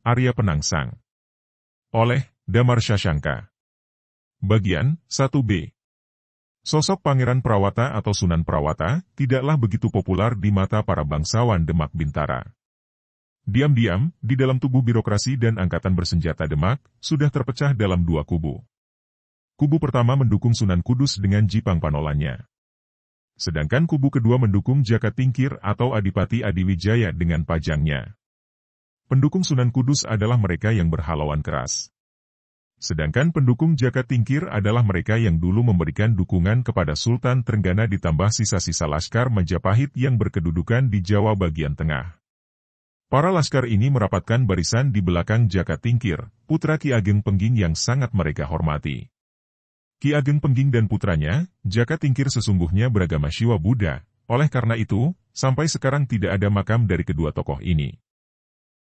Arya Penangsang. Oleh Damar Shashanka. Bagian 1b. Sosok Pangeran Prawata atau Sunan Prawata tidaklah begitu populer di mata para bangsawan Demak Bintara. Diam-diam, di dalam tubuh birokrasi dan angkatan bersenjata Demak, sudah terpecah dalam dua kubu. Kubu pertama mendukung Sunan Kudus dengan Jipang Panolannya. Sedangkan kubu kedua mendukung Jaka Tingkir atau Adipati Adiwijaya dengan pajangnya. Pendukung Sunan Kudus adalah mereka yang berhalauan keras. Sedangkan pendukung Jaka Tingkir adalah mereka yang dulu memberikan dukungan kepada Sultan Trenggana ditambah sisa-sisa laskar Majapahit yang berkedudukan di Jawa bagian tengah. Para laskar ini merapatkan barisan di belakang Jaka Tingkir, putra Ki Ageng Pengging yang sangat mereka hormati. Ki Ageng Pengging dan putranya, Jaka Tingkir sesungguhnya beragama Syiwa Buddha, oleh karena itu, sampai sekarang tidak ada makam dari kedua tokoh ini.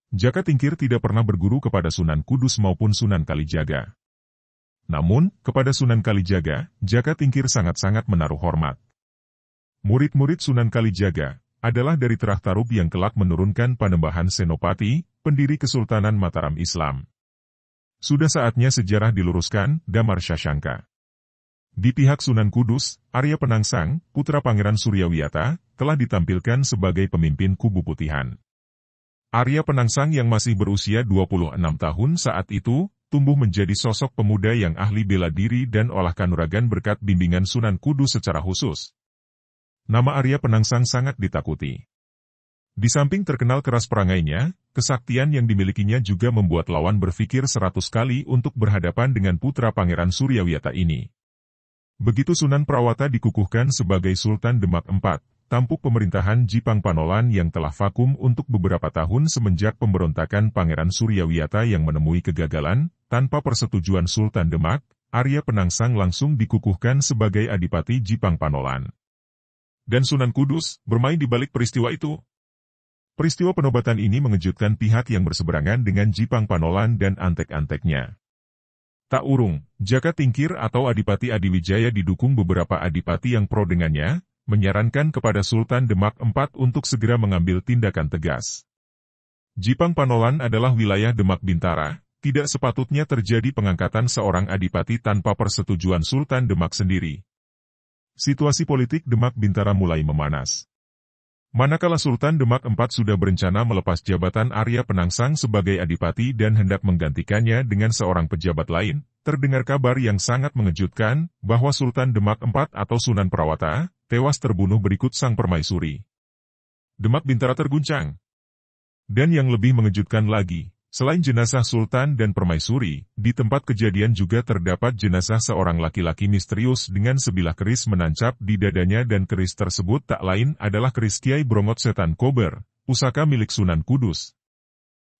Jaka Tingkir tidak pernah berguru kepada Sunan Kudus maupun Sunan Kalijaga. Namun, kepada Sunan Kalijaga, Jaka Tingkir sangat-sangat menaruh hormat. Murid-murid Sunan Kalijaga adalah dari Terah Tarub yang kelak menurunkan Panembahan Senopati, pendiri Kesultanan Mataram Islam. Sudah saatnya sejarah diluruskan, Damar Shashanka. Di pihak Sunan Kudus, Arya Penangsang, putra Pangeran Suryawiyata, telah ditampilkan sebagai pemimpin kubu putihan. Arya Penangsang yang masih berusia 26 tahun saat itu, tumbuh menjadi sosok pemuda yang ahli bela diri dan olah kanuragan berkat bimbingan Sunan Kudus secara khusus. Nama Arya Penangsang sangat ditakuti. Di samping terkenal keras perangainya, kesaktian yang dimilikinya juga membuat lawan berpikir 100 kali untuk berhadapan dengan putra Pangeran Suryawiyata ini. Begitu Sunan Prawata dikukuhkan sebagai Sultan Demak IV, tampuk pemerintahan Jipang Panolan yang telah vakum untuk beberapa tahun semenjak pemberontakan Pangeran Suryawiyata yang menemui kegagalan, tanpa persetujuan Sultan Demak, Arya Penangsang langsung dikukuhkan sebagai Adipati Jipang Panolan. Dan Sunan Kudus bermain di balik peristiwa itu. Peristiwa penobatan ini mengejutkan pihak yang berseberangan dengan Jipang Panolan dan antek-anteknya. Tak urung, Jaka Tingkir atau Adipati Adiwijaya didukung beberapa adipati yang pro dengannya, menyarankan kepada Sultan Demak IV untuk segera mengambil tindakan tegas. Jipang Panolan adalah wilayah Demak Bintara, tidak sepatutnya terjadi pengangkatan seorang adipati tanpa persetujuan Sultan Demak sendiri. Situasi politik Demak Bintara mulai memanas. Manakala Sultan Demak IV sudah berencana melepas jabatan Arya Penangsang sebagai adipati dan hendak menggantikannya dengan seorang pejabat lain, terdengar kabar yang sangat mengejutkan bahwa Sultan Demak IV atau Sunan Prawata tewas terbunuh berikut sang permaisuri. Demak Bintara terguncang. Dan yang lebih mengejutkan lagi, selain jenazah Sultan dan permaisuri, di tempat kejadian juga terdapat jenazah seorang laki-laki misterius dengan sebilah keris menancap di dadanya dan keris tersebut tak lain adalah keris Kiai Brongot Setan Kober, pusaka milik Sunan Kudus.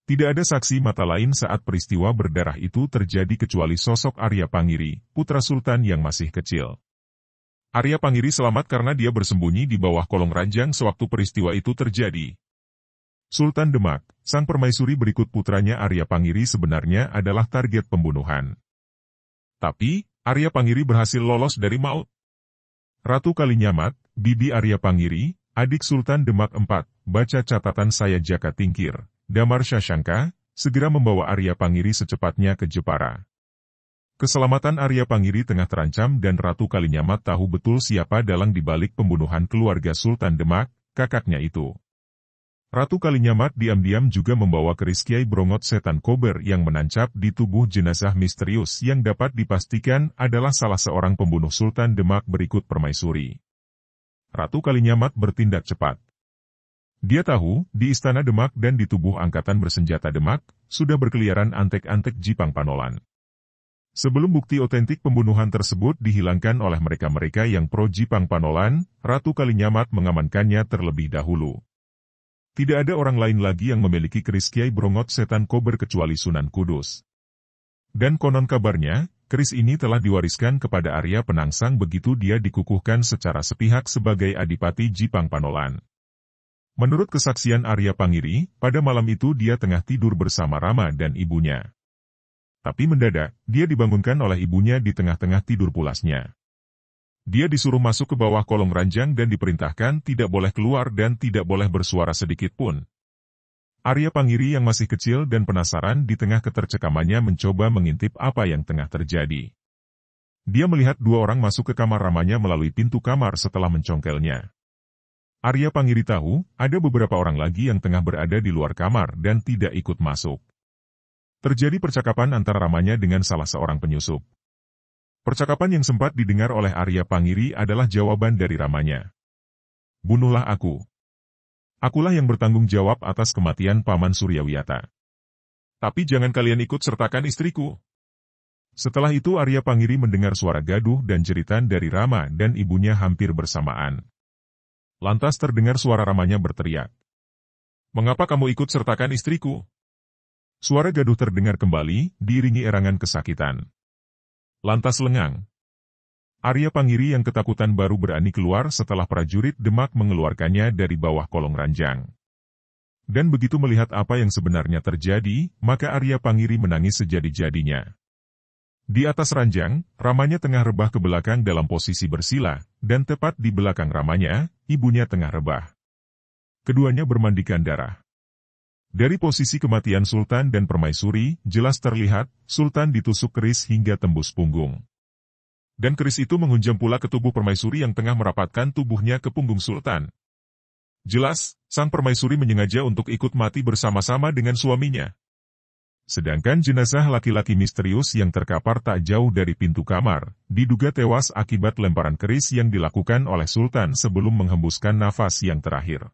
Tidak ada saksi mata lain saat peristiwa berdarah itu terjadi kecuali sosok Arya Pangiri, putra Sultan yang masih kecil. Arya Pangiri selamat karena dia bersembunyi di bawah kolong ranjang sewaktu peristiwa itu terjadi. Sultan Demak, sang permaisuri berikut putranya Arya Pangiri sebenarnya adalah target pembunuhan. Tapi, Arya Pangiri berhasil lolos dari maut. Ratu Kalinyamat, Bibi Arya Pangiri, adik Sultan Demak IV, baca catatan saya Jaka Tingkir, Damar Shashanka, segera membawa Arya Pangiri secepatnya ke Jepara. Keselamatan Arya Pangiri tengah terancam dan Ratu Kalinyamat tahu betul siapa dalang dibalik pembunuhan keluarga Sultan Demak, kakaknya itu. Ratu Kalinyamat diam-diam juga membawa keris Kiai Brongot Setan Kober yang menancap di tubuh jenazah misterius yang dapat dipastikan adalah salah seorang pembunuh Sultan Demak berikut permaisuri. Ratu Kalinyamat bertindak cepat. Dia tahu, di Istana Demak dan di tubuh Angkatan Bersenjata Demak, sudah berkeliaran antek-antek Jipang Panolan. Sebelum bukti otentik pembunuhan tersebut dihilangkan oleh mereka-mereka yang pro Jipang Panolan, Ratu Kalinyamat mengamankannya terlebih dahulu. Tidak ada orang lain lagi yang memiliki keris Kiai Brongot Setan Kober kecuali Sunan Kudus. Dan konon kabarnya, keris ini telah diwariskan kepada Arya Penangsang begitu dia dikukuhkan secara sepihak sebagai Adipati Jipang Panolan. Menurut kesaksian Arya Pangiri, pada malam itu dia tengah tidur bersama Rama dan ibunya. Tapi mendadak, dia dibangunkan oleh ibunya di tengah-tengah tidur pulasnya. Dia disuruh masuk ke bawah kolong ranjang dan diperintahkan tidak boleh keluar dan tidak boleh bersuara sedikit pun. Arya Pangiri yang masih kecil dan penasaran di tengah ketercekamannya mencoba mengintip apa yang tengah terjadi. Dia melihat dua orang masuk ke kamar Ramanya melalui pintu kamar setelah mencongkelnya. Arya Pangiri tahu, ada beberapa orang lagi yang tengah berada di luar kamar dan tidak ikut masuk. Terjadi percakapan antara Ramanya dengan salah seorang penyusup. Percakapan yang sempat didengar oleh Arya Pangiri adalah jawaban dari Ramanya. Bunuhlah aku. Akulah yang bertanggung jawab atas kematian Paman Suryawiyata. Tapi jangan kalian ikut sertakan istriku. Setelah itu Arya Pangiri mendengar suara gaduh dan jeritan dari Rama dan ibunya hampir bersamaan. Lantas terdengar suara Ramanya berteriak. Mengapa kamu ikut sertakan istriku? Suara gaduh terdengar kembali, diiringi erangan kesakitan. Lantas lengang. Arya Pangiri yang ketakutan baru berani keluar setelah prajurit Demak mengeluarkannya dari bawah kolong ranjang. Dan begitu melihat apa yang sebenarnya terjadi, maka Arya Pangiri menangis sejadi-jadinya. Di atas ranjang, Ramanya tengah rebah ke belakang dalam posisi bersila, dan tepat di belakang Ramanya, ibunya tengah rebah. Keduanya bermandikan darah. Dari posisi kematian Sultan dan Permaisuri, jelas terlihat, Sultan ditusuk keris hingga tembus punggung. Dan keris itu menghunjam pula ke tubuh Permaisuri yang tengah merapatkan tubuhnya ke punggung Sultan. Jelas, sang Permaisuri menyengaja untuk ikut mati bersama-sama dengan suaminya. Sedangkan jenazah laki-laki misterius yang terkapar tak jauh dari pintu kamar, diduga tewas akibat lemparan keris yang dilakukan oleh Sultan sebelum menghembuskan nafas yang terakhir.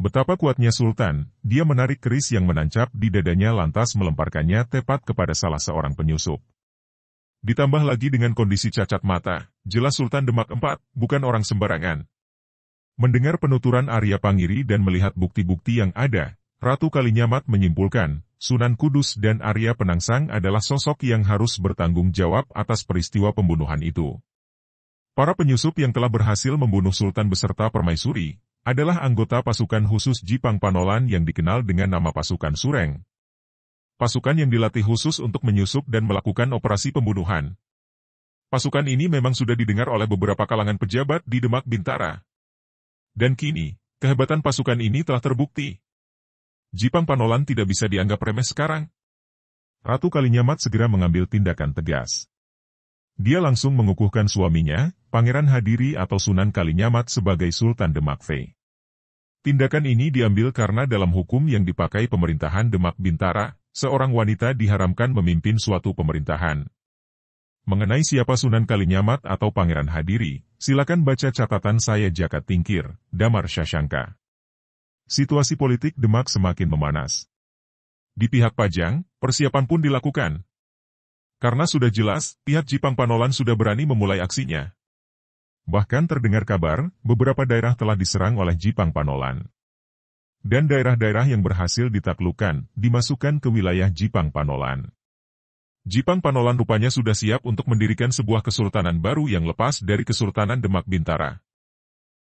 Betapa kuatnya Sultan, dia menarik keris yang menancap di dadanya lantas melemparkannya tepat kepada salah seorang penyusup. Ditambah lagi dengan kondisi cacat mata, jelas Sultan Demak IV, bukan orang sembarangan. Mendengar penuturan Arya Pangiri dan melihat bukti-bukti yang ada, Ratu Kalinyamat menyimpulkan, Sunan Kudus dan Arya Penangsang adalah sosok yang harus bertanggung jawab atas peristiwa pembunuhan itu. Para penyusup yang telah berhasil membunuh Sultan beserta Permaisuri, adalah anggota pasukan khusus Jipang Panolan yang dikenal dengan nama pasukan Sureng. Pasukan yang dilatih khusus untuk menyusup dan melakukan operasi pembunuhan. Pasukan ini memang sudah didengar oleh beberapa kalangan pejabat di Demak Bintara. Dan kini, kehebatan pasukan ini telah terbukti. Jipang Panolan tidak bisa dianggap remeh sekarang. Ratu Kalinyamat segera mengambil tindakan tegas. Dia langsung mengukuhkan suaminya, Pangeran Hadiri atau Sunan Kalinyamat sebagai Sultan Demak V. Tindakan ini diambil karena dalam hukum yang dipakai pemerintahan Demak Bintara, seorang wanita diharamkan memimpin suatu pemerintahan. Mengenai siapa Sunan Kalinyamat atau Pangeran Hadiri, silakan baca catatan saya Jaka Tingkir, Damar Syasangka. Situasi politik Demak semakin memanas. Di pihak Pajang, persiapan pun dilakukan. Karena sudah jelas, pihak Jipang Panolan sudah berani memulai aksinya. Bahkan terdengar kabar, beberapa daerah telah diserang oleh Jipang Panolan. Dan daerah-daerah yang berhasil ditaklukkan, dimasukkan ke wilayah Jipang Panolan. Jipang Panolan rupanya sudah siap untuk mendirikan sebuah kesultanan baru yang lepas dari Kesultanan Demak Bintara.